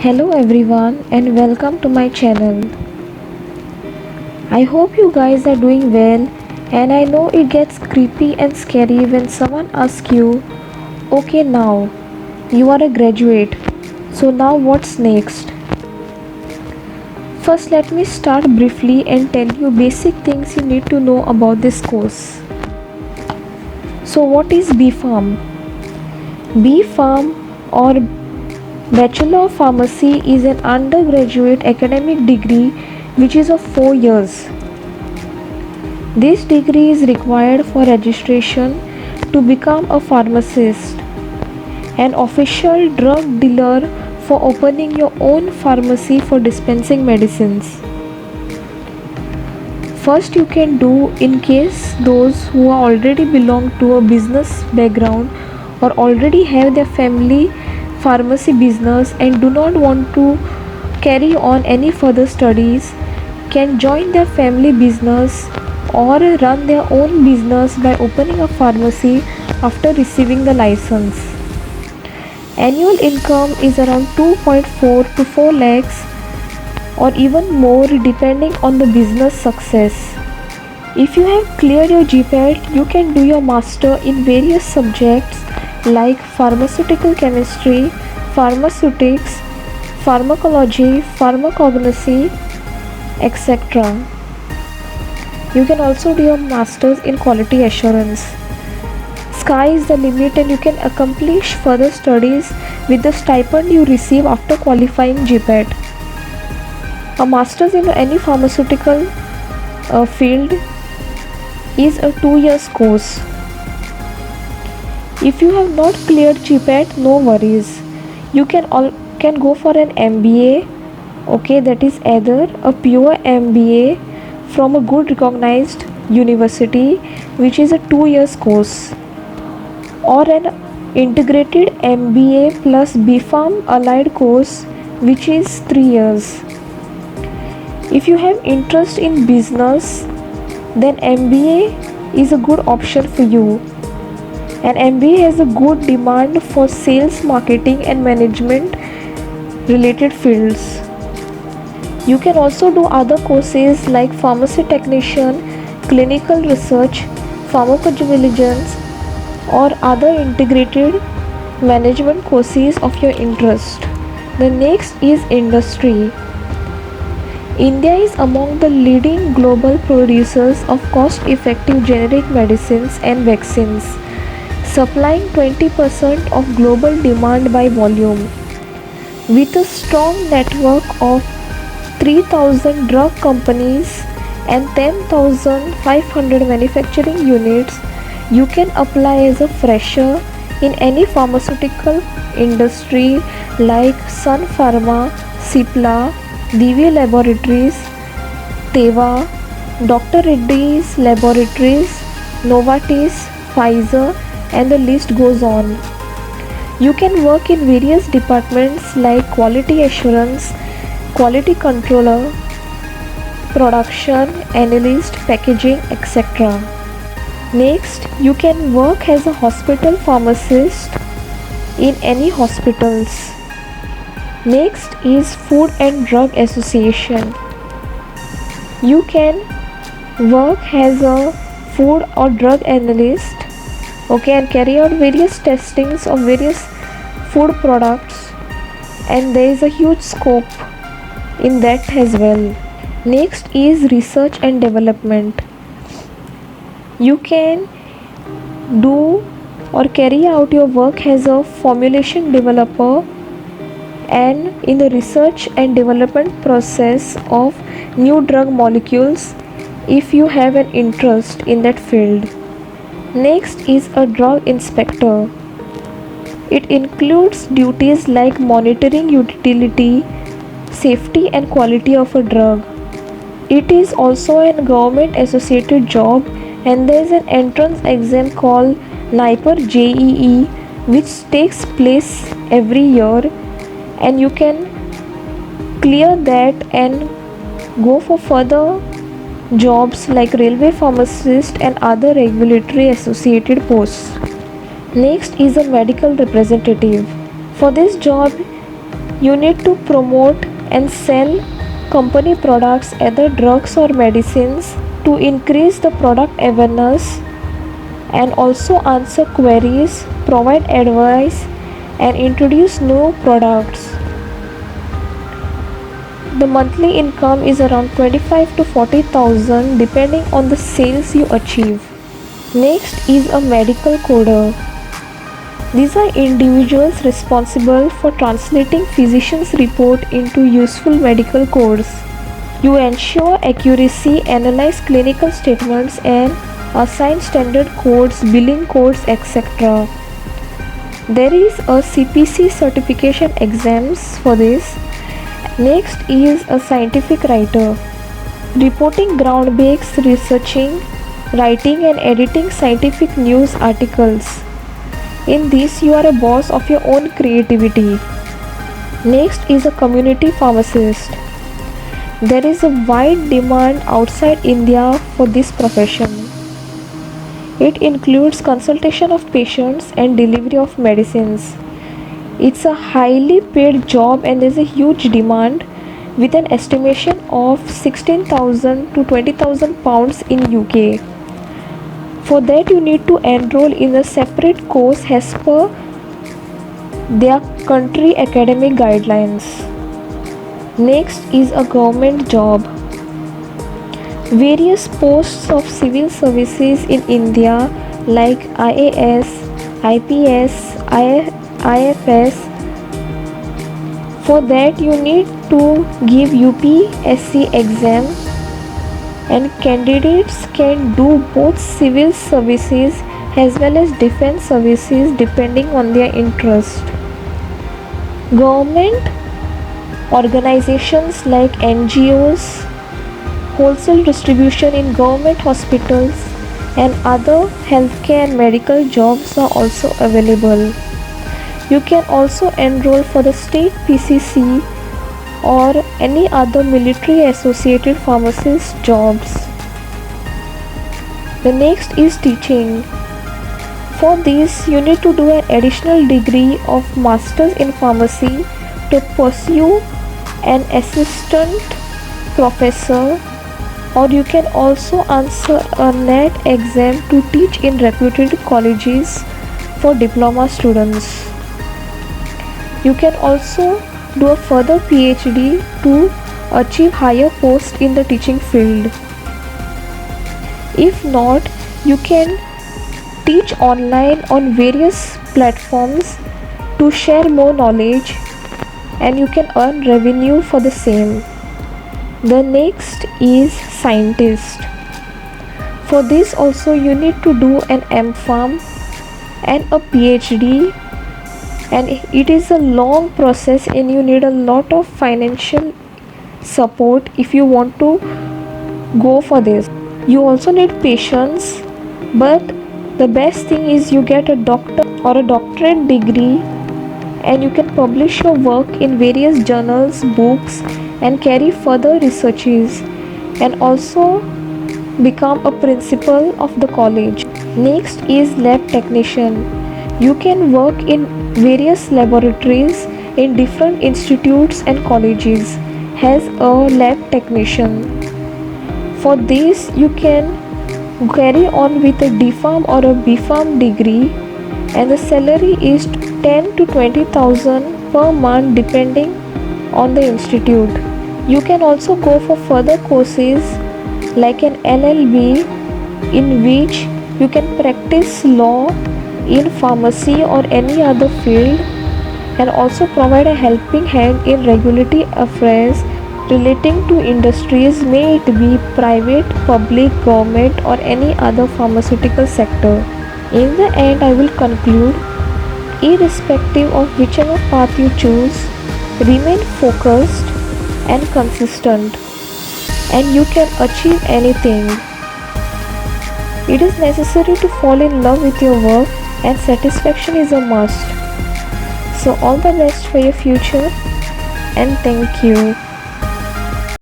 Hello everyone and welcome to my channel. I hope you guys are doing well, and I know it gets creepy and scary when someone asks you, okay, now you are a graduate, so now what's next? First, let me start briefly and tell you basic things you need to know about this course. So, what is B Pharm? B Pharm or Bachelor of Pharmacy is an undergraduate academic degree which is of 4 years. This degree is required for registration to become a pharmacist, an official drug dealer for opening your own pharmacy for dispensing medicines. First, you can do in case those who already belong to a business background or already have their family pharmacy business and do not want to carry on any further studies can join their family business or run their own business by opening a pharmacy after receiving the license. Annual income is around 2.4 to 4 lakhs or even more depending on the business success. If you have cleared your GPAT, you can do your master in various subjects like pharmaceutical chemistry, pharmaceutics, pharmacology, pharmacognosy, etc. You can also do your masters in quality assurance. Sky is the limit and you can accomplish further studies with the stipend you receive after qualifying GPAT. A master's in any pharmaceutical field is a 2 years course. If you have not cleared GPAT, no worries. You can go for an MBA, okay, that is either a pure MBA from a good recognized university which is a 2 years course, or an integrated MBA plus BPharm allied course which is 3 years. If you have interest in business, then MBA is a good option for you. And MBA has a good demand for sales, marketing and management related fields. You can also do other courses like pharmacy technician, clinical research, pharmacovigilance or other integrated management courses of your interest. The next is industry. India is among the leading global producers of cost-effective generic medicines and vaccines, supplying 20% of global demand by volume. With a strong network of 3,000 drug companies and 10,500 manufacturing units, you can apply as a fresher in any pharmaceutical industry like Sun Pharma, Cipla, Divi Laboratories, Teva, Dr. Reddy's Laboratories, Novartis, Pfizer, and the list goes on. You can work in various departments like quality assurance, quality controller, production, analyst, packaging, etc. Next, you can work as a hospital pharmacist in any hospitals. Next is Food and Drug Association. You can work as a food or drug analyst, okay, and carry out various testings of various food products, and there is a huge scope in that as well. Next is research and development. You can do or carry out your work as a formulation developer and in the research and development process of new drug molecules if you have an interest in that field. Next is a drug inspector. It includes duties like monitoring utility, safety and quality of a drug. It is also a government associated job and there is an entrance exam called NIPER JEE which takes place every year, and you can clear that and go for further jobs like railway pharmacist and other regulatory associated posts. Next is a medical representative. For this job, You need to promote and sell company products, either drugs or medicines, to increase the product awareness, and also answer queries, provide advice, and introduce new products. The monthly income is around 25 to 40,000 depending on the sales you achieve. Next is a medical coder. These are individuals responsible for translating physician's report into useful medical codes. You ensure accuracy, analyze clinical statements, and assign standard codes, billing codes, etc. There is a CPC certification exams for this. Next is a scientific writer. Reporting groundbreaks, researching, writing and editing scientific news articles. In this you are a boss of your own creativity. Next is a community pharmacist. There is a wide demand outside India for this profession. It includes consultation of patients and delivery of medicines. It's a highly paid job and there's a huge demand, with an estimation of 16,000 to 20,000 pounds in UK. For that you need to enroll in a separate course as per their country academic guidelines. Next is a government job. Various posts of civil services in India like IAS, IPS, IFS. For that you need to give UPSC exam, and candidates can do both civil services as well as defense services depending on their interest. Government organizations like NGOs, wholesale distribution in government hospitals, and other healthcare and medical jobs are also available. You can also enroll for the state PCC or any other military associated pharmacist jobs. The next is teaching. For this you need to do an additional degree of Masters in Pharmacy to pursue an assistant professor, or you can also answer a NET exam to teach in reputed colleges for diploma students. You can also do a further PhD to achieve higher post in the teaching field. If not, you can teach online on various platforms to share more knowledge, and you can earn revenue for the same. The next is scientist. For this also you need to do an MPharm and a PhD, and it is a long process and you need a lot of financial support if you want to go for this. You also need patience, but the best thing is you get a doctor or a doctorate degree, and you can publish your work in various journals, books, and carry further researches, and also become a principal of the college. Next is lab technician. You can work in various laboratories in different institutes and colleges as a lab technician. For this you can carry on with a DPharm or a BPharm degree, and the salary is 10 to 20,000 per month depending on the institute. You can also go for further courses like an LLB, in which you can practice law in pharmacy or any other field, and also provide a helping hand in regulatory affairs relating to industries, may it be private, public, government, or any other pharmaceutical sector. In the end, I will conclude, irrespective of whichever path you choose, remain focused and consistent, and you can achieve anything. It is necessary to fall in love with your work, and satisfaction is a must. So all the best for your future, and thank you.